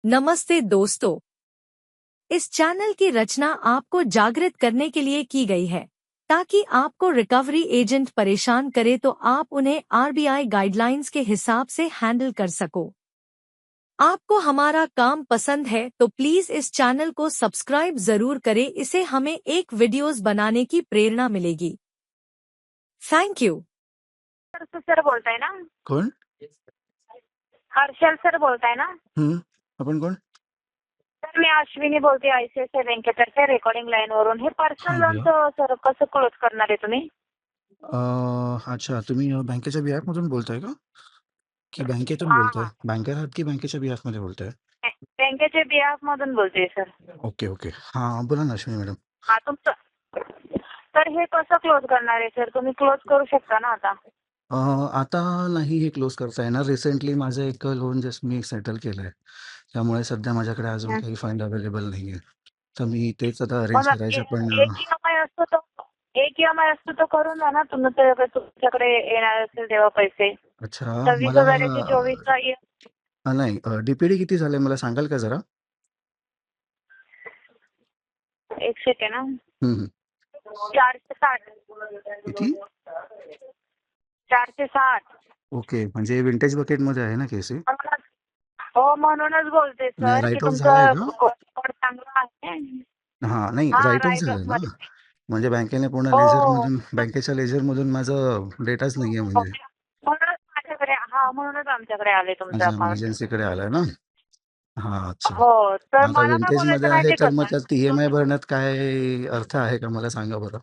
नमस्ते दोस्तों। इस चैनल की रचना आपको जागृत करने के लिए की गई है ताकि आपको रिकवरी एजेंट परेशान करे तो आप उन्हें आरबीआई गाइडलाइंस के हिसाब से हैंडल कर सको। आपको हमारा काम पसंद है तो प्लीज इस चैनल को सब्सक्राइब जरूर करें, इससे हमें एक वीडियोस बनाने की प्रेरणा मिलेगी। Thank you. सर बोलताय ना? कोण? हर्षल सर बोलताय ना? आपण कोण? सर मी अश्विनी बोलते आयसीआयसीआय बँकेतर्फे रेकॉर्डिंग लाईन वरून. हे पर्सनल हां, बोला. लोनचं सर कसं क्लोज करणार आहे तुम्ही? अच्छा, तुम्ही बँकेच्या बिहाफमधून बोलताय का? की बँकेतून हा बोलताय? हा, बँकर आहात की बँकेच्या बिहाफमध्ये बोलताय? बँकेच्या बिहाफ मधून बोलते सर. ओके. हां, बोला ना अश्विनी मॅडम. हा तुमचं. तर हे कसं क्लोज करणार आहे सर? तुम्ही क्लोज करू शकता ना आता? आता नाही हे क्लोज करता येणार. रिसेंटली माझं एक लोन जस्ट मी सेटल केलंय. त्यामुळे सध्या माझ्याकडे अजून हं. काही फंड अवेलेबल नाहीये. तर मी तेच आता अरेंज मग करायचं पण एक ईएमआय असतो तो करून द्या ना. तुमच्याकडे येणार असेल तेव्हा पैसे. अच्छा, मला 26,000 24चा नाही डी-पी-डी किती झालंय मला सांगाल का जरा? एक सेकंड ना. हं. 460. किती? 460. ओके. म्हणजे विंटेज बकेटमध्ये आहे ना केस हे? हो, म्हणूनच बोलते नाही सर की राईट ऑफ झालाय तुमचं का? स्कोर चांगला आहे. हां, नाही हा, राईट ऑफ राईट ऑफ झालंय ना? मध्ये. म्हणजे बँकेने पूर्ण हो, बँकेच्या लेजरमधून माझं डेटाच नाहीये हो. म्हणजे. म्हणूनच आमच्याकडे आले तुमचं अच्छा, मग अकाउंट. एजन्सीकडे आलाय ना? हां, अच्छा. हो, तर मग आता मला काय विंटेजमध्ये बोलायचं आहे माहितीये तर का मग सर? त्यात ई-एम-आय भरण्यात काय अर्थ आहे का मला सांगा बरं?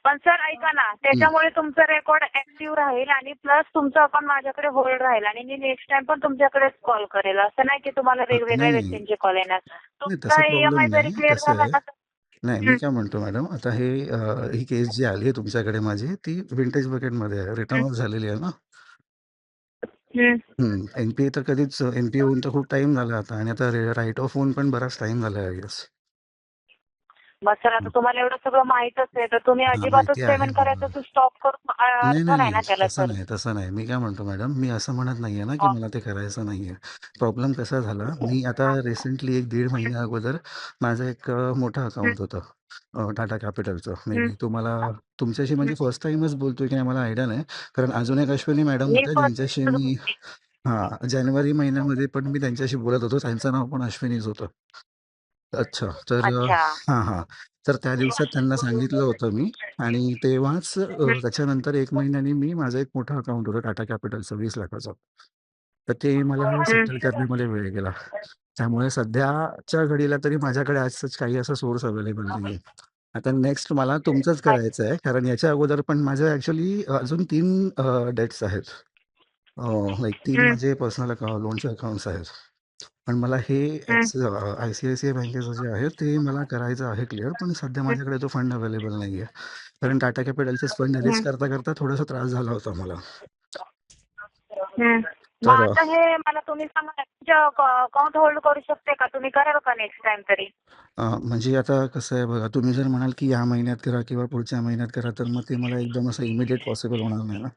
पण सर ऐका ना, हं. त्याच्यामुळे तुमचं रेकॉर्ड ऍक्टिव्ह राहील आणि प्लस तुमचं अकाउंट माझ्याकडे होल्ड राहील आणि मी नेक्स्ट टाइम पण तुमच्याकडेच कॉल करेल. असं नाही की तुम्हाला वेगवेगळ्या नाही. व्यक्तींचे कॉल येणार. नाही तसा तुमचा प्रॉब्लेम ईएमआय जरी नाही. क्लिअर कसं झाला आहे ना तर. नाही, मी हं, काय म्हणतो मॅडम, आता ही केस जी आली आहे तुमच्याकडे माझी, ती विंटेज बकेटमध्ये आहे. रिटर्न हं, ऑफ झालेली आहे ना? हं. एन-पी-ए तर कधीच एन-पी-ए होऊन तर खूप टाईम झाला आता आणि आता राईट ऑफ होऊन पण बराच टाईम झाला आहे आय गेस. मग सर आता तुम्हाला एवढं सगळं माहीतच आहे तर तुम्ही हां, अजिबातच माहिती आहे पेमेंट मला. करायचं स्टॉप करून नाही, अर्थ नाही, नाही नाही. ना त्याला सर. तसं नाही. मी काय म्हणतो मॅडम, मी असं म्हणत नाहीये ना, की हो. मला ते करायचं नाहीये. प्रॉब्लेम कसा झाला, मी आता हां. रिसेंटली 1-1.5 महिन्या अगोदर माझं एक मोठं हं, अकाउंट होतं टाटा कॅपिटलचं. मे हं. बी तुमच्याशी म्हणजे फर्स्ट टाईमच बोलतोय की नाही मला आयडिया नाही. कारण अजून एक अश्विनी मॅडम मी होत्या ज्यांच्याशी फर्स्ट. मी जानेवारी महिन्यामध्ये पण मी त्यांच्याशी बोलत होतो. त्यांचं नाव पण अश्विनीच होतं. अच्छा. तर अच्छा. हां. तर त्या दिवसात त्यांना सांगितलं होतं मी आणि तेव्हाच हं, त्याच्यानंतर 1 महिन्यानी मी माझं एक मोठं अकाउंट होतं टाटा कॅपिटलचं 20,00,000चं. तर ते मला हं, सेटल करण्यामध्ये वेळ गेला. त्यामुळे सध्याच्या घडीला तरी माझ्याकडे आज काही असा सोर्स अवेलेबल नाहीये. आता नेक्स्ट मला तुमचंच करायचं आहे. कारण याच्या अगोदर पण माझं ॲक्चुअली अजून 3 डेट्स आहेत. लाइक 3 हं, माझे पर्सनल लोनचे अकाउंट्स आहेत. पण मला हे हं, आय-सी-आय-सी-आय बँकेचं जे आहे ते मला करायचं आहे क्लिअर. पण सध्या माझ्याकडे तो फंड अवेलेबल नाहीये. कारण टाटा कॅपिटलचेच फंड अरेंज हं, करता थोडासा त्रास झाला होता मला. हं. मग तर आता हे मला तुम्ही सांगा ना, तुमच्या अकाउंट होल्ड करू शकते का? तुम्ही कराल का नेक्स्ट टाइम तरी? म्हणजे आता कसं आहे बघा, तुम्ही जर म्हणाल की या महिन्यात करा किंवा पुढच्या महिन्यात करा, तर मग ते मला एकदम असं इमिडिएट पॉसिबल होणार नाही ना.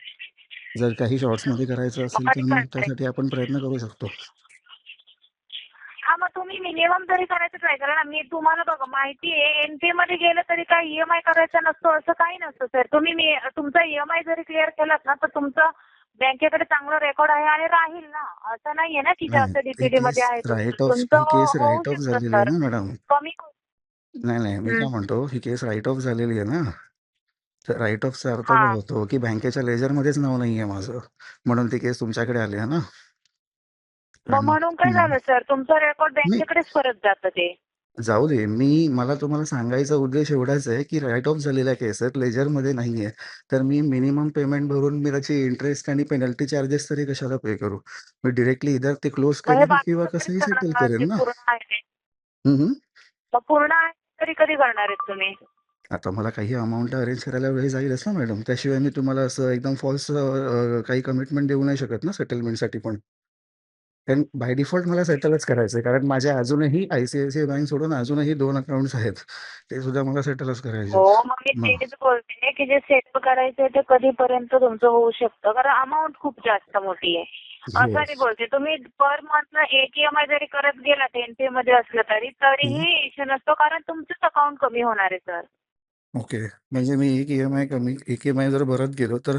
जर काही शॉर्ट्समध्ये करायचं मग असेल, कधी तर मग करणार आहे? त्यासाठी आपण प्रयत्न करू शकतो. हां, मग तुम्ही मिनिमम तरी करायचं ट्राय करा ना. मी तुम्हाला बघा माहिती आहे एन-पी-ए मध्ये गेलं तरी काही ईएमआय करायचा नसतो असं काही नसतं सर. तुम्ही तुमचा ईएमआय जरी क्लिअर केलात ना तर तुमचं बँकेकडे चांगला रेकॉर्ड आहे आणि राहील ना. असं नाहीये ना की नाही, जास्त ही डीपीडी मध्ये केस आहे तुमचं. राईट ऑफ तुमचं ही केस होऊ राईट ऑफ शकतं झालेली आहे सर. ना मॅडम. कमी. नाही, मी हं. काय म्हणतो, ही केस राईट ऑफ झालेली आहे ना. तर राईट ऑफचा अर्थ काय हां. होतो, की बँकेच्या लेजरमध्येच नाव नाहीये माझं. म्हणून ती केस तुमच्याकडे आली आहे ना. मग पण म्हणून काय झालं सर? तुमचं रेकॉर्ड नाही बँकेकडेच परत जातं ते. जाऊ दे. मला तुम्हाला सांगायचा उद्देश एवढाच आहे, की राईट ऑफ झालेल्या केस आहेत, लेजरमध्ये नाहीये. तर मी मिनिमम पेमेंट भरून मी त्याची इंटरेस्ट आणि पेनल्टी चार्जेस तरी कशाला पे करू? मी डायरेक्टली इधर ते क्लोज मग हे करेन किंवा बाकीचं कधी कसंही सेटल करणार जे करेन ना. पूर्ण आहे ते? हं. मग पूर्ण आहे तरी कधी करणार आहेत तुम्ही? आता मला काही अमाउंट अरेंज करायला वेळ जाईलच ना मॅडम. त्याशिवाय मी तुम्हाला असं एकदम फॉल्स काही कमिटमेंट देऊ नाही शकत ना सेटलमेंटसाठी पण. कारण बाय डिफॉल्ट मला सेटलच करायचं आहे. कारण माझ्या अजूनही आय-सी-आय-सी-आय बँक सोडून अजूनही 2 अकाउंट्स आहेत. ते सुद्धा मला सेटलच करायचे हो, आहेत. मग मी मग तेच बोलते की जे सेटल करायचंय ते कधीपर्यंत तुमचं होऊ शकतं? कारण अमाउंट खूप जास्त मोठी आहे. असं नाही येस. बोलते. तुम्ही पर मंथला एक ईएमआय जरी करत गेलात एनपीए मध्ये असलं तरीही इश्यू नसतो, कारण तुमचंच अकाउंट कमी होणार आहे सर. ओके. म्हणजे मी एक ईएमआय जर भरत गेलो तर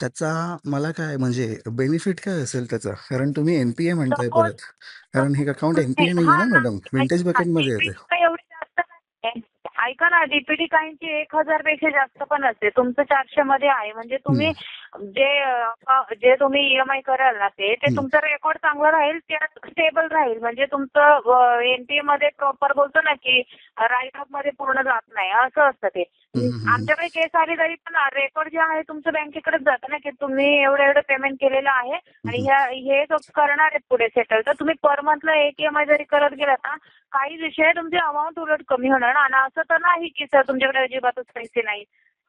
त्याचा मला काय म्हणजे बेनिफिट काय असेल त्याचा? कारण तुम्ही एनपीए म्हणताय सपोज परत. कारण हे अकाउंट एनपीए नाहीये ना मॅडम, विंटेज बकेटमध्ये येते. डीपीडी काही एवढी जास्त नाही. ऐका ना, डीपीडी काहींची 1000 पेक्षा जास्त पण असते. तुमचं 400 मध्ये आहे म्हणजे तुम्ही जे तुम्ही ईएमआय कराल ना ते तुमचं रेकॉर्ड चांगलं राहील, त्यात स्टेबल राहील. म्हणजे तुमचं एनपीए मध्ये प्रॉपर बोलतो ना की राईट ऑफ मध्ये पूर्ण जात नाही, असं असतं ते. आमच्याकडे केस आली तरी पण रेकॉर्ड जे आहे तुमचं बँकेकडेच जातं ना, की तुम्ही एवढं पेमेंट केलेलं आहे आणि हे जो करणार आहेत पुढे सेटल, तर तुम्ही पर मंथला एक ईएमआय जरी करत गेलात ना, काही विषय तुमचे अमाऊंट उलट कमी होणार ना. आणि असं तर नाही की सर तुमच्याकडे अजिबातच पैसे नाही,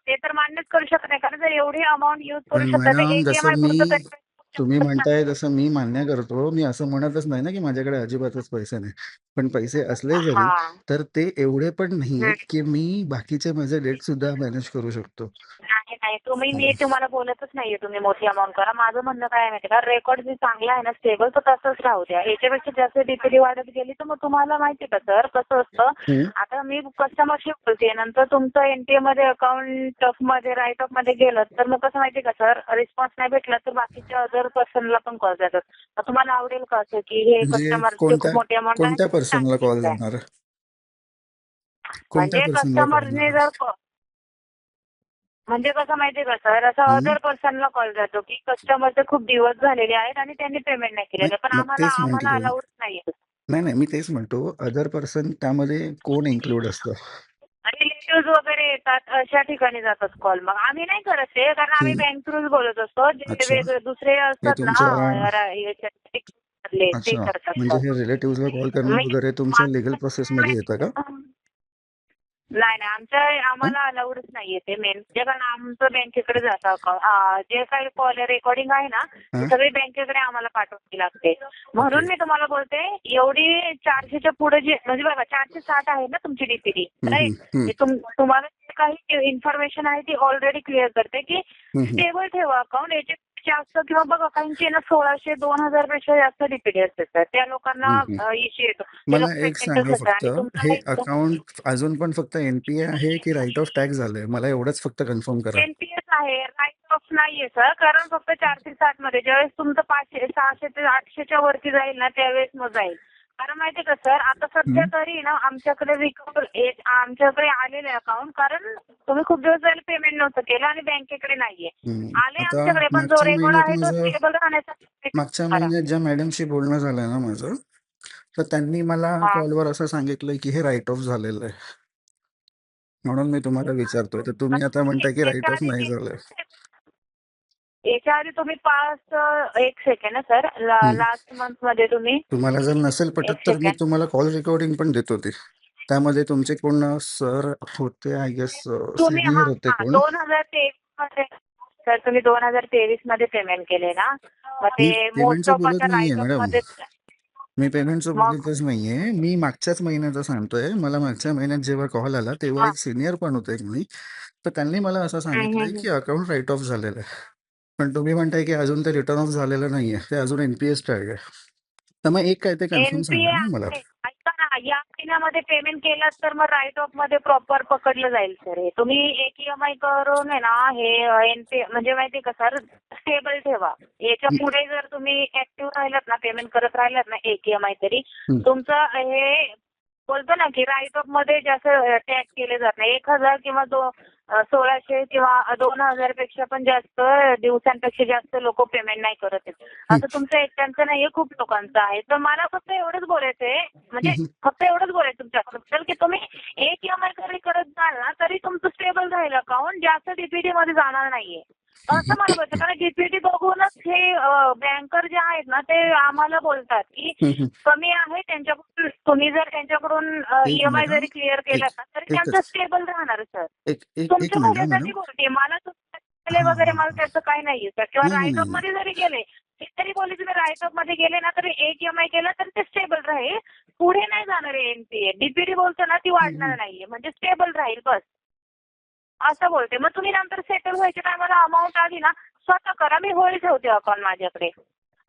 ते तर मान्यच करू शकत नाही, कारण जर एवढी अमाऊंट युज करू पण शकता तर मॅडम एक जसं ईएमआय पुरतं मी तरी तुम्ही म्हणताय तसं मी मान्य करतो. मी असं म्हणतच नाही ना की माझ्याकडे अजिबातच पैसे नाही. पण पैसे असले जरी हा. तर ते एवढे पण नाहीयेत की मी बाकीचे माझे डेट सुद्धा मॅनेज करू शकतो. नाही, मी तुम्हाला बोलतच नाहीये तुम्ही मोठी अमाऊंट करा. माझं म्हणणं काय आहे माहिती का, रेकॉर्ड जे चांगलं आहे ना स्टेबल, तर तसंच राहू द्या. याच्यापेक्षा जास्त डीपीडी वाढत गेली तर मग तुम्हाला माहिती का सर कसं असतं, हम्म. आता मी कस्टमरशी बोलते, नंतर तुमचं एनपीए मध्ये अकाउंट मध्ये राईट ऑफ मध्ये गेलं तर मग कसं माहिती का सर, रिस्पॉन्स नाही भेटला तर बाकीच्या अदर पर्सनला पण कॉल जातात. मग तुम्हाला आवडेल का असं की हे म्हणजे कस्टमरची खूप मोठी अमाऊंट कोणत्या पर्सनला कॉल आहे? जाणार? कोणत्या म्हणजे पर्सनला कॉल कस्टमरने जाणार? जर म्हणजे कसं माहितीये का सर, असं हम्म. अदर पर्सनला कॉल जातो की कस्टमरचे खूप दिवस झालेले आहेत आणि त्यांनी पेमेंट नाही केलेलं, पण मग तेच आम्हाला म्हटलं. अलाउड नाहीये. नाही मी तेच म्हणतो अदर पर्सन त्यामध्ये कोण इन्क्लूड असतं? रिलेटिव्ह वगैरे येतात, अशा ठिकाणी जातात कॉल. मग आम्ही नाही करत ते, कारण आम्ही बँक थ्रूच बोलत असतो. जे अच्छा. दुसरे हे असतात ना तुमच्या ते अच्छा. करतात म्हणजे कॉल. हे रिलेटिव्हजला कॉल करणं वगैरे तुमच्या लिगल प्रोसेसमध्ये येतं का? नाही, हं? आम्हाला अलाउडच नाहीये ते मेन, जे कारण आमचं बँकेकडे जातं अकाउंट. जे काही कॉल रेकॉर्डिंग आहे ना ते हां. सगळी बँकेकडे आम्हाला पाठवावी लागते. म्हणून ओके. मी तुम्हाला बोलते, एवढी 400च्या पुढे जे म्हणजे बघा 460 आहे ना तुमची डीपीडी, हं, हं, हं, राईट. तुम्हाला जे काही इन्फॉर्मेशन आहे ती ऑलरेडी क्लिअर करते की हं, हं. स्टेबल ठेवा अकाउंट. याचे जास्त किंवा बघा काहींची ना 1600 2000 पेक्षा जास्त डीपीडी असते सर, त्या लोकांना हं, हं. इश्यू येतो. ते मला लोक एक पेमेंटच सांगा होतं फक्त, आणि हे तुम्हाला एकदम अकाउंट अजून पण फक्त एनपीए आहे की राईट ऑफ टॅक्स झालंय? मला एवढंच फक्त कन्फर्म करा. एनपीएस आहे, राईट ऑफ नाहीये सर, कारण फक्त 460 मध्ये ज्यावेळेस तुमचं 500 600 ते 800च्या वरती जाईल ना त्यावेळेस मग जाईल. कारण माहितीये का सर, आता सध्या हं, तरी ना आमच्याकडे आलेले अकाउंट, कारण तुम्ही खूप दिवस झाले पेमेंट नव्हतं केलं आणि बँकेकडे नाहीये हं. आले आता आमच्याकडे, पण जो मागच्या रेकॉर्ड महिन्यात आहे तो माझं स्टेबल राहण्याचा मागच्या करा. महिन्यात ज्या मॅडमशी बोलणं झालं ना माझं, तर त्यांनी मला हा. कॉलवर असं सांगितलं की हे राईट ऑफ झालेलं आहे. म्हणून मी तुम्हाला विचारतोय. तर तुम्ही आता म्हणताय की राईट याच्या ऑफ नाही आधी झालंय. याच्या आधी तुम्ही एक सेकंड ना सर, हं. लास्ट मंथ मध्ये तुम्ही तुम्हाला जर नसेल पटत एक तर मी सेकंड तुम्हाला कॉल रेकॉर्डिंग पण देतो ते. त्यामध्ये तुमचे कोण सर होते आय गेस, तुम्ही सिनियर होते कोण. 2023 मध्ये सर, तुम्ही 2023 मध्ये पेमेंट केले ना, मग ते मी मोस्ट पेमेंटचं ऑफ बोलत आता नाहीये राईट ऑफ मॅडम. मध्ये. मी पेमेंटचं मग बोलतच नाहीये. मी मागच्याच महिन्याचं सांगतोय. मला मागच्या महिन्यात जेव्हा कॉल आला तेव्हा हा. एक सीनियर पण होते कोणी. तर त्यांनी मला असं सांगितलंय की अकाउंट राईट ऑफ झालेलं आहे. पण तुम्ही म्हणताय की अजून ते रिटर्न ऑफ झालेलं नाहीये. ते अजून एनपीएस टॅग आहे. तर मग एक काय ते कन्फर्म एनपीए सांगा ना मला. आहे. ऐका ना, या महिन्यामध्ये पेमेंट केलं तर मग राईट ऑफ मध्ये प्रॉपर पकडलं जाईल सर. हे तुम्ही एक ईएमआय करून आहे ना, हे एनपीए म्हणजे माहिती का सर, स्टेबल ठेवा. याच्या पुढे जर तुम्ही ऍक्टिव्ह राहिलात ना, पेमेंट करत राहिलात ना एक ईएमआय तरी, हं. तुमचं हे बोलतो ना की राईट ऑफ मध्ये जास्त टॅग केले जात नाही. 1000 किंवा 1600 किंवा 2000 पेक्षा पण जास्त दिवसांपेक्षा जास्त लोक पेमेंट नाही करत आहेत. हं. असं तुमचं एकट्यांचं नाहीये, खूप लोकांचं आहे. तर मला फक्त एवढंच बोलायचंय, म्हणजे हं. फक्त एवढंच बोलायचं तुमच्याबद्दल की तुम्ही एक ईएमआय करत जाल ना तरी तुमचं स्टेबल राहील अकाउंट, जास्त डीपीडी मध्ये जाणार नाहीये असं मला बोलतं. कारण डीपीडी बघूनच हे बँकर जे आहेत ना ते आम्हाला बोलतात की हं, हं. कमी आहे त्यांच्याकडून. तुम्ही जर त्यांच्याकडून एक ईएमआय मिनिट हां. जरी क्लिअर केला एक ना तरी त्यांचं एकच स्टेबल राहणार सर. एक एक एक तुमच्या मिनिट हां मॅडम. भल्यासाठी बोलते, मला तुमच्या हां, वगैरे हां, मला हां. त्याचं काही नाहीये सर. किंवा नाही, नाही, राईट ऑफ नाही, नाही. मध्ये जरी गेले तरी बोलले, तुम्ही राईट ऑफ मध्ये गेले ना तरी एक ईएमआय केला तर ते स्टेबल राहील, पुढे नाही जाणार आहे. एनपीए डीपीडी बोलतो ना ती हं, हं. वाढणार नाहीये, म्हणजे स्टेबल राहील बस असं बोलते. मग तुम्ही नंतर सेटल व्हायच्या टायमाला अमाऊंट आली ना स्वतः करा, मी होल्ड ठेवते अकाउंट माझ्याकडे.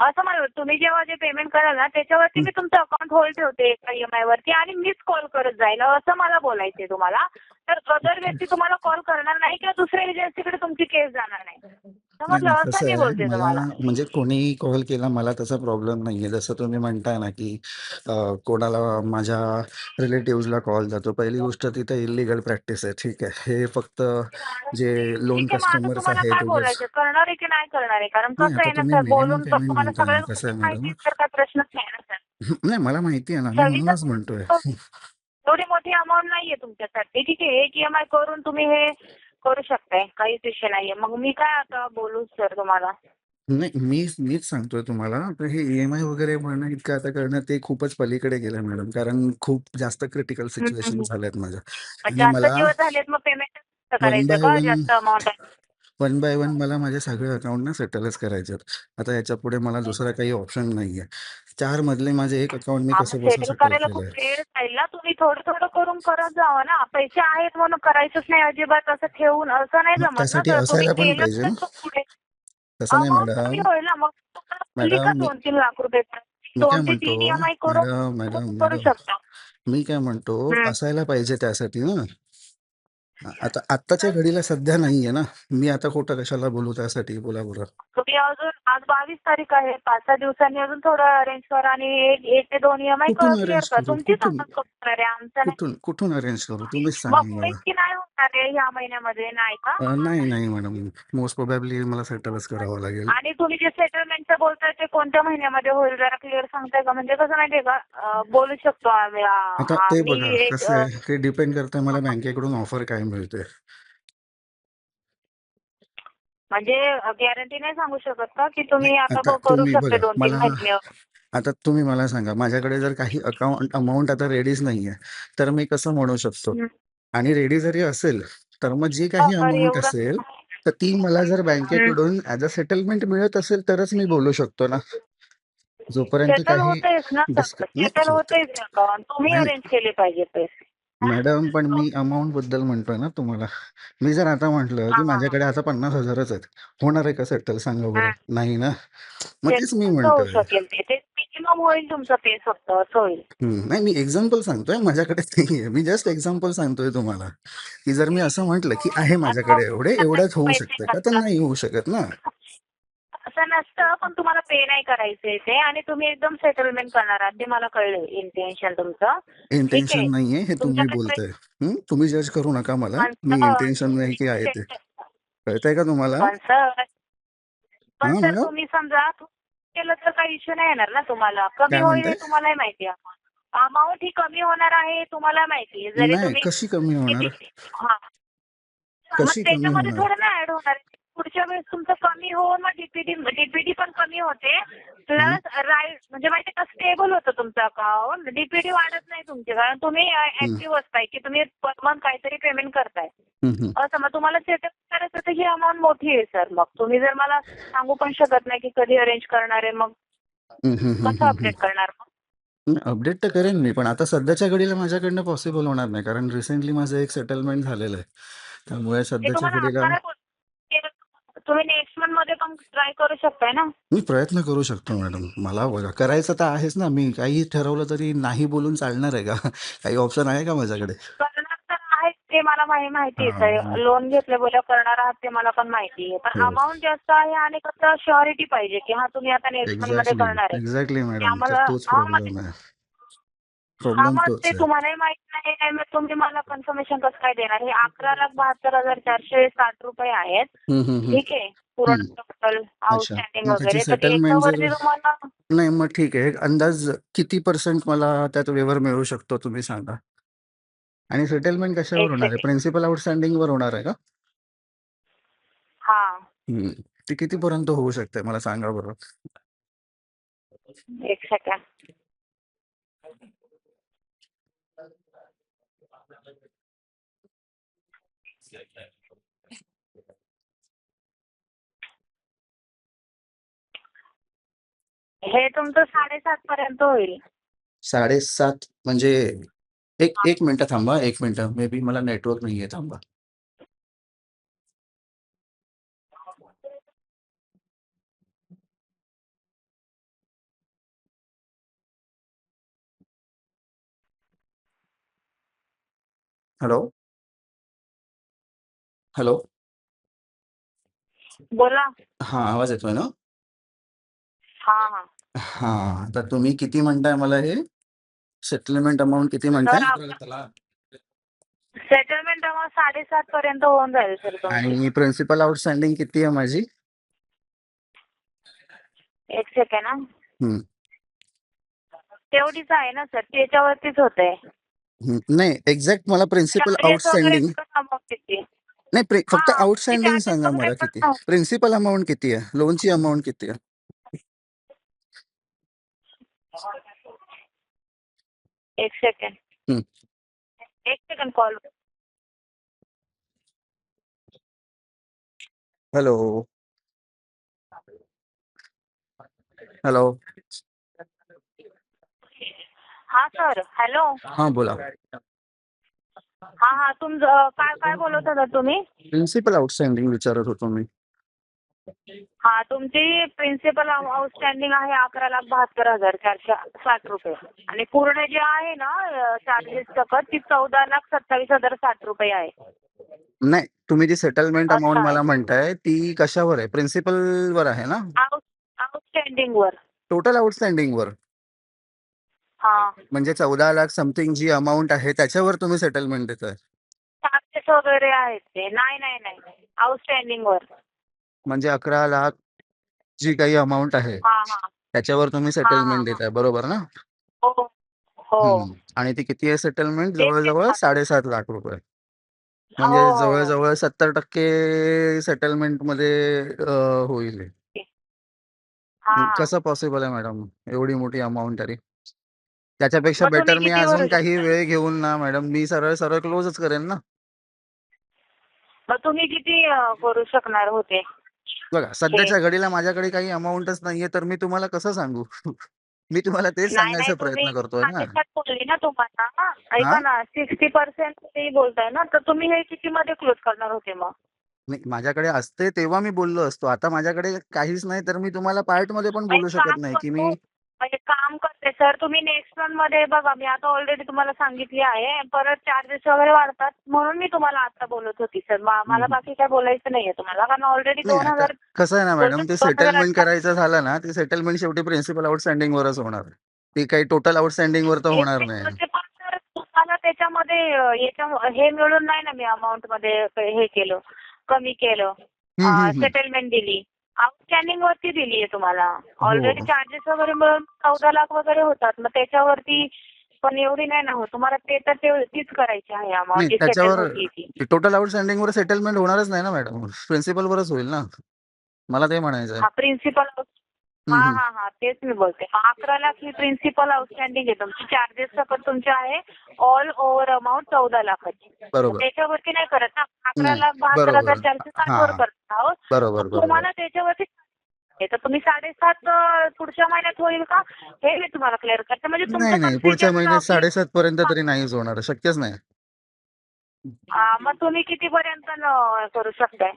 असं मला तुम्ही जेव्हा जे पेमेंट कराल ना त्याच्यावरती हं. मी तुमचं अकाउंट होल्ड ठेवते एका EMI वरती आणि मीच कॉल करत जाईल असं मला बोलायचंय तुम्हाला. तर अदर व्यक्ती तुम्हाला कॉल करणार नाही किंवा दुसऱ्या एजन्सीकडे तुमची केस जाणार नाही. नाही, समजलं? नाही. असं कसं मी आहे बोलते मला तुम्हाला. म्हणजे कोणीही कॉल केला मला तसा प्रॉब्लेम नाहीये. जसं तुम्ही म्हणताय ना, की कोणाला माझ्या रिलेटिव्हजला कॉल जातो. पहिली गोष्ट तिथे इल्लीगल प्रॅक्टिस आहे. ठीक आहे. हे फक्त जे लोन ठीक आहे, मग आता कस्टमर्स तुम्हाला आहेत काय उगीच बोलायचं? करणार आहे की नाही करणार आहे? कारण नाही, कसं आता आहे ना तुम्ही सर, मिनिमम बोलून पेमेंट तुम्हाला म्हणताय ना, सगळ्या कसं गोष्टी आहे मॅडम माहिती तर काही प्रश्नच नाही ना सर. नाही मला माहिती आहे ना, मी सविता म्हणूनच म्हणतोय. एवढी मोठी अमाऊंट नाहीये तुमच्यासाठी. ठीक आहे, एक EMI करून तुम्ही हे करू शकताय. काहीच विषय नाहीये. मग मी काय आता बोलू सर तुम्हाला? नाही, मीच सांगतोय तुम्हाला, तर हे ई-एम-आय वगैरे भरणं इतकं आता करणं ते खूपच पलीकडे गेलं मॅडम. कारण खूप जास्त क्रिटिकल हं, हं, सिच्युएशन हं. झाल्यात माझ्या आणि जास्त मला दिवस झालेत मग पेमेंट वन करायचं बाय का? वन जास्त अमाऊंट आहे. वन बाय वन मला माझे सगळे अकाउंट ना सेटलच करायचे आहेत. आता याच्यापुढे मला दुसरा काही ऑप्शन नाहीये. 4 मधले माझे एक अकाउंट मी हां, मग कसंबसं सेटल सेटल करायला खूप केलंय. वेळ जाईल ना. तुम्ही थोडं करून करत जावा ना. पैसे आहेत म्हणून करायचंच नाही अजिबात असं ठेवून असं नाही मग जमत ना त्यासाठी सर. तुम्ही असायला पण केलंच पाहिजे तर ना. तो पुढे तसं नाही अमाउंट कमी मॅडम. होईल ना. मग तुम्हाला बोलली का मॅडम मी 2-3 लाख रुपये? मी 2 काय ते म्हणतो 3 EMI करून मॅडम, मॅडम, करू मॅडम शकता. मी काय म्हणतो हं. असायला पाहिजे त्यासाठी ना. आता आत्ताच्या घडीला सध्या नाहीये ना. मी आता खोटं कशाला बोलू त्यासाठी बोला बरं. तुम्ही अजून आज 22 तारीख आहे. 5-6 दिवसांनी अजून थोडं अरेंज करा आणि 1 ते 2 EMI कुठून क्लिअर अरेंज करा. करू? तुमची कुठून? समज होणार आहे, आमचं नाही. कुठून अरेंज करू? तुम्हीच मग सांगा होईल मला. की नाही होणार आहे ह्या महिन्यामध्ये? नाही का? नाही, नाही मॅडम. मोस्ट प्रोबॅबली मला सेटलच करावं लागेल. आणि तुम्ही जे सेटलमेंटचं बोलताय ते कोणत्या महिन्यामध्ये होईल जरा क्लिअर सांगताय का? म्हणजे कसं माहितीये का बोलू शकतो आम्ही आता ते मी बघा एक कसं आहे, ते डिपेंड करतंय मला बँकेकडून ऑफर काय मिळते. म्हणजे गॅरंटी नाही सांगू शकत का की तुम्ही आता आता करू तुम्ही शकता बघा 2-3 मला महिने? आता तुम्ही मला सांगा, माझ्याकडे जर काही अमाउंट आता रेडीच नाहीये, तर मी कसं म्हणू शकतो? हं. आणि रेडी जरी असेल, तर मग जी काही तर अमाउंट एवढं असेल, तर ती मला जर हं. बँकेकडून ॲज अ सेटलमेंट मिळत असेल, तरच मी बोलू शकतो ना. जोपर्यंत सेटल काही होतंयच ना सर. सेटल नाही होतंयच अकाउंट. तुम्ही नाही, अरेंज केले पाहिजे पैसे. मॅडम पण मी अमाउंट बद्दल म्हणतोय ना तुम्हाला. मी जर आता म्हटलं, की हां, हां, हां. माझ्याकडे आता 50,000च आहेत. होणार आहे का सेटल सांगा बरं? हं. नाही ना. मग तेच मी सेटल होऊ म्हणतोय. शकेल ते. ते मिनिमम होईल तुमचं पे फक्त असं होईल. नाही मी एक्झाम्पल सांगतोय माझ्याकडे नाहीये. मी जस्ट एक्झाम्पल सांगतोय तुम्हाला, की जर मी असं म्हटलं, की आहे माझ्याकडे एवढे, एवढ्यात होऊ पैसे शकतं का? तर नसतात. नाही होऊ शकत ना. असं नसतं, पण तुम्हाला पे नाही करायचंय ते आणि तुम्ही एकदम सेटलमेंट करणार आहात. ते मला कळलंय इंटेन्शन तुमचं. ठीक आहे. इंटेन्शन नाहीये हे तुम्ही तुमच्याकडे बोलताय. तुम्ही जज करू नका मला. मी पण इंटेन्शन नाही की आहे ते. कळतंय का तुम्हाला? पण सर पण हां, सर मॅडम तुम्ही समजा केलं तर काही इश्यू नाही येणार ना तुम्हाला. कमी काय होईल हे म्हणताय? तुम्हालाही माहिती आहे. अमाऊंट ही कमी होणार आहे हे तुम्हाला माहिती आहे. जरी नाही, तुम्ही कशी कमी होणार? किती हां. मग कशी कमी त्याच्यामध्ये होणार? थोडं ना ऍड होणार आहे. पुढच्या वेळेस तुमचं कमी होऊन मग डीपीडी पण कमी होते. हं, प्लस म्हणजे माहिती का स्टेबल होतं तुमचं अकाउंट. डीपीडी वाढत नाही तुमचे कारण तुम्ही हं, ऍक्टिव्ह असताय की तुम्ही पर मंथ काहीतरी पेमेंट करताय. हं, हं, असं मग तुम्हाला सेटअप करायचं तर ही अमाऊंट मोठी आहे सर. मग तुम्ही जर मला सांगू पण शकत नाही की कधी अरेंज करणार आहे मग हं, हं, हं, कसं हं, हं. अपडेट करणार मग? अपडेट तर करेन मी, पण आता सध्याच्या घडीला माझ्याकडनं पॉसिबल होणार नाही. कारण रिसेंटली माझं एक सेटलमेंट झालेलं आहे. त्यामुळे ते सध्याच्या तुम्हाला घडीला आता तुम्ही नेक्स्ट मंथ मध्ये पण ट्राय करू शकताय ना. मी प्रयत्न करू शकतो मॅडम. मला बघा करायचं तर आहेच ना. मी काही ठरवलं तरी नाही बोलून चालणार आहे का? काही ऑप्शन आहे का माझ्याकडे? करणार तर आहेच ते मला माहितीच हां. आहे. लोन घेतले बोला करणार आहात ते मला पण माहिती आहे. पण हो. अमाऊंट जास्त आहे आणि कसं शुअरिटी पाहिजे की हा तुम्ही आता नेक्स्ट मंथ मध्ये एक्झॅक्टली, करणार आहे. एक्झॅक्टली ते मॅडम. आम्हाला तोच हां मग प्रॉब्लेम आहे. हां प्रॉब्लेम मग तोच ते आहे. तुम्हालाही माहित नाही मग तुम्ही मला कन्फर्मेशन कसं काय देणार? हे 11,72,460 आहेत. हं, हं, हं, ठीक आहे. पूर्ण हं. टोटल अच्छा. आउटस्टँडिंग मग त्याची वगैरे तर सेटलमेंट जर याच्यावरती तुम्हाला नाही मग ठीक आहे. एक अंदाज किती पर्सेंट मला त्यात वेव्हर मिळू शकतो तुम्ही सांगा? आणि सेटलमेंट कशावर एक होणार आहे? सेकंड. प्रिन्सिपल आउटस्टँडिंगवर होणार आहे का? हां. हं. ते कितीपर्यंत होऊ शकते मला सांगा बरं? एक सेकंड. हे तुमचं 7.5 पर्यंत होईल. 7.5 म्हणजे एक मिनिटं थांबा, 1 मिनिटं. मे बी मला नेटवर्क नाहीये थांबा. हॅलो? हॅलो? बोला. हां, आवाज येतोय ना? हा हा. हां, तर तुम्ही किती म्हणताय मला हे? सेटलमेंट अमाउंट किती सर म्हणताय? सेटलमेंट अमाऊंट 7.5 पर्यंत होऊन जाईल सर तुमची. आणि प्रिन्सिपल आउटस्टँडिंग किती आहे माझी? एक सेकंड हा. हं, तेवढीच आहे ना सर, त्याच्यावरतीच होतंय. हं. नाही, एक्झॅक्ट मला प्रिन्सिपल चार्जेस वगैरे आउटस्टँडिंग पण अमाऊंट किती? नाही, फक्त हा ते आउटस्टँडिंग चार्जेस सांगा वगैरे मला पण किती आहे? प्रिन्सिपल अमाउंट किती आहे? लोनची अमाउंट किती आहे? एक सेकंड. हं. एक सेकंड कॉल. हॅलो? हॅलो? हा सर, हॅलो. हां, बोला. हा हा, तुमचं काय काय बोलत होता तुम्ही? प्रिन्सिपल आउटस्टँडिंग विचारत होतो मी. हा, तुमची प्रिन्सिपल आउटस्टँडिंग आहे 11,72,460 रुपये आणि पूर्ण जे आहे ना चार्जेस सकट ती 14,27,060 रुपये आहे. नाही, तुम्ही जी सेटलमेंट असं अमाउंट आहे. मला म्हणताय ती कशावर आहे? प्रिन्सिपलवर आहे ना? आउटस्टँडिंग वर. टोटल आउटस्टँडिंगवर? हा. म्हणजे 14,00,000 समथिंग जी अमाउंट आहे त्याच्यावर तुम्ही सेटलमेंट देताय? चार्जेस वगैरे आहेत ते. नाही नाही नाही, आउटस्टँडिंग वर. म्हणजे 11,00,000 जी काही अमाउंट आहे हा हा त्याच्यावर तुम्ही हा हा सेटलमेंट हा. देताय, बरोबर ना? हो हो. आणि ती किती आहे सेटलमेंट? तेच ते जवळ-जवळ चालू. 7.5 लाख रुपये. हो म्हणजे हो हो. जवळ-जवळ 70% सेटलमेंटमध्ये होईल हे. हा हा. कसं पॉसिबल आहे मॅडम? एवढी मोठी अमाउंट तरी? त्याच्यापेक्षा मग तुम्ही बेटर मी किती भरू अजून काही शकता? वेळ घेऊन ना मॅडम, मी सरळ-सरळ क्लोजच करेन ना. मग तुम्ही किती करू शकणार होते बघा, हे? सध्याच्या घडीला माझ्याकडे काही अमाउंटच नाहीये, तर मी तुम्हाला कसं सांगू? मी तुम्हाला तेच नाही नाही, सांगायचा तुम्ही प्रयत्न करतोय ना. 7.5 बोलले ना तुम्हाला. ऐका हां? ना, 60% तुम्ही बोलताय ना, तर तुम्ही हे किती मध्ये क्लोज करणार होते मग? नाही, माझ्याकडे असते तेव्हा मी बोललो असतो. आता माझ्याकडे काहीच नाही, तर मी तुम्हाला पार्टमध्ये पण मग एक बोलू शकत काम नाही, की करतो, मी म्हणजे काम करते सर, तुम्ही नेक्स्ट मंथ मध्ये बघा, मी आता ऑलरेडी तुम्हाला सांगितली आहे, परत चार्जेस वगैरे वाढतात म्हणून मी तुम्हाला आता बोलत होती सर. मला हं. बाकी काय बोलायचं नाहीये तुम्हाला, कारण ऑलरेडी नाही, आता 2,000 कसं आहे ना बोलतो मॅडम, ते 2,000 सेटलमेंट करायचं झालं ना, ते सेटलमेंट शेवटी प्रिन्सिपल आउटस्टँडिंगवरच होणार. ती काही टोटल आउटस्टँडिंगवर तर होणार नाही. ते पण सर तुम्हाला त्याच्यामध्ये हे मिळून नाही ना, मी अमाऊंट मध्ये हे केलं, कमी केलं, हं, हं, हं. सेटलमेंट दिली. आउटस्टँडिंग वरती दिली आहे तुम्हाला. हो. ऑलरेडी चार्जेस वगैरे मिळून 14 लाख वगैरे होतात. मग त्याच्यावरती पण एवढी नाही ना होत. तुम्हाला ते तर तीच करायची आहे अमाऊंट नाही, जी सेटल त्याच्यावर होती ती. टोटल आउटस्टँडिंगवर सेटलमेंट होणारच नाही ना मॅडम. प्रिन्सिपलवरच होईल ना. मला ते म्हणायचं आहे. हा प्रिन्सिपल. हा हं, हं. हा हा, तेच मी बोलते. 11 लाख ही प्रिन्सिपल आउटस्टँडिंग आहे तुमची. चार्जेस सकट तुमचे आहे ऑल ओव्हर अमाऊंट 14 लाखाची. मग बरोबर. त्याच्यावरती नाही करत ना. नाही. 11,72,460 बरोबर. वर हां. करत आहोत. मग बरोबर, बरोबर. तुम्हाला त्याच्यावरती तर तुम्ही 7.5 पुढच्या महिन्यात होईल का, हे मी तुम्हाला क्लिअर करते. म्हणजे तुमचं नाही, नाही. पुढच्या कन्फ्युजन महिन्यात क्लिअर. 7.5 पर्यंत तरी नाहीच होणार. शक्यच नाही. मग तुम्ही कितीपर्यंत करू शकताय?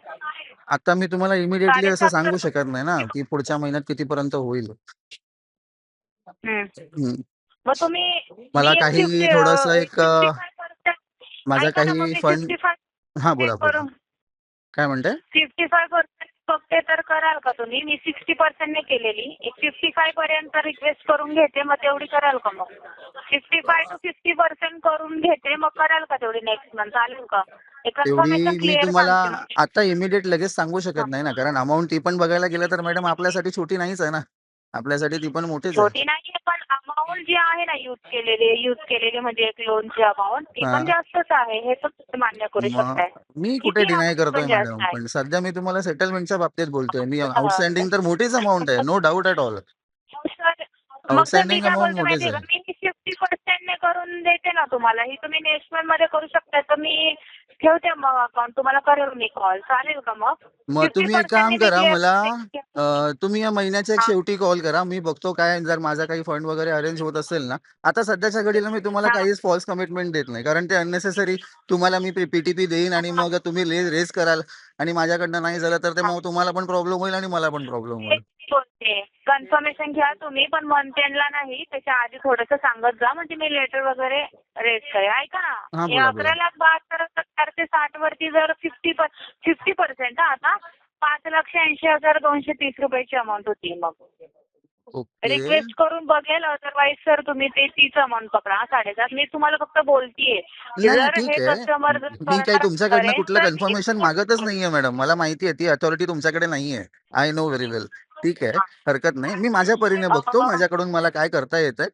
आता मी तुम्हाला इमिडिएटली असं 7.5 सांगू तर. शकत नाही ना, की पुढच्या महिन्यात कितीपर्यंत होईल. हं. हं. मग तुम्ही, मला मी एक काही थोडंसं एक 55%. माझा ऐका ना, मग काही मी फंड 55% हां, पे बोला, बोला. करून काय म्हणताय? 55% बघते तर कराल का तुम्ही? मी 60% ने केलेली. एक 55 पर्यंत रिक्वेस्ट करून घेते, मग तेवढी कराल का मग? 55 to 50% करून घेते, मग कराल का तेवढी नेक्स्ट मंथ? चालेल का? एक कन्फर्मेशन तेवढी मी क्लिअर तुम्हाला सांगते म्हणजे. आता इमिडिएट लगेच सांगू शकत नाही ना, कारण अमाउंट ती पण बघायला गेलं तर मॅडम आपल्यासाठी छोटी नाहीच आहे ना. आपल्यासाठी ती पण मोठीच आहे. छोटी नाहीये, पण अमाऊंट जी आहे ना यूज केलेली म्हणजे एक लोनची अमाऊंट ती पण हां. जास्तच आहे. हे पण तुम्ही मान्य करू मग शकताय. मी कुठे किती डिनाय अमाऊंट करतोय पण जास्त मॅडम, आहे. पण सध्या मी तुम्हाला सेटलमेंटच्या बाबतीत बोलतोय. मी अ, आउटस्टँडिंग तर मोठीच अमाउंट आहे. No doubt at all. Sir, मग सर मी आउटस्टँडिंग काय अमाउंट बोलते मोठीच माहितीये आहे. का, मी 50% ने करून देते ना तुम्हाला. ही तुम्ही नेक्स्ट मंथ मध्ये करू शकता, तर मी ठेवते मग अकाउंट. तुम्हाला करेल मी कॉल. चालेल का मग? मग तुम्ही एक 50% ने काम मी करा, क्लिअर मला करते. तुम्ही या महिन्याच्या एक हां, शेवटी कॉल करा. मी बघतो काय जर माझा काही फंड वगैरे अरेंज होत असेल ना, आता सध्याच्या घडीला मी तुम्हाला हां, काहीच फॉल्स कमिटमेंट देत नाही. कारण ते अननेसेसरी तुम्हाला मी पी-टी-पी देईन आणि मग तुम्ही रेज कराल आणि माझ्याकडनं नाही झालं तर ते हां. मग तुम्हाला पण प्रॉब्लेम होईल आणि मला पण प्रॉब्लेम होईल. बोलते कन्फर्मेशन घ्या तुम्ही, पण मंथ एंडला नाही, त्याच्या आधी थोडंसं सांगत जा, म्हणजे मी लेटर वगैरे रेज करेल. ऐका ना, हां, हे बोला, बोला. 11,72,000 ते 60 वरती जर 50% आता 5,80,230 रुपयाची अमाऊंट होती. मग ओके. रिक्वेस्ट करून बघेल, अदरवाईज सर तुम्ही ते तीच अमाऊंट पकडा 7,500. मी तुम्हाला फक्त बोलतीये की नाही, नाही, जर ठीक हे आहे. कस्टमर जर मी काही करणार तुमच्याकडनं करेल कुठलं तर कन्फर्मेशन मागतच नाहीये मॅडम. मला माहिती आहे ती अथॉरिटी तुमच्याकडे नाहीये. आय नो व्हेरी वेल. ठीक आहे, हरकत नाही. मी माझ्या परीने बघतो, माझ्याकडून मला काय करता येतंय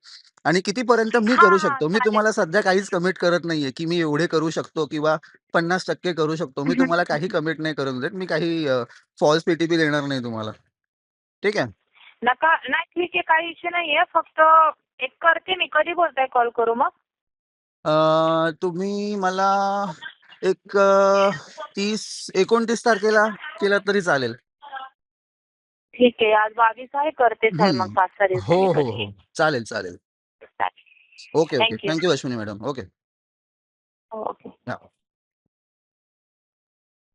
आणि कितीपर्यंत मी हा करू हा शकतो. मी चालेल. तुम्हाला सध्या काहीच कमिट करत नाहीये, की मी एवढे करू शकतो किंवा 50% करू शकतो. मी तुम्हाला काही कमिट नाही करून देत. मी काही फॉल्स पी-टी-पी देणार नाही तुम्हाला. ठीक आहे? नका नाही, ठीक आहे, काही इश्यू नाहीये. फक्त एक करते मी. कधी बोलताय कॉल करू मग? तुम्ही मला एक 30-29 तारखेला केलं तरी चालेल. ठीक आहे, आज 22 आहे, करते सर मग हं. 5-6 हो, दिवसांनी हो, कधी. हो. चालेल, चालेल. चालेल. Okay, okay. Thank you. Thank you Ashwini madam. Okay. Okay. हां.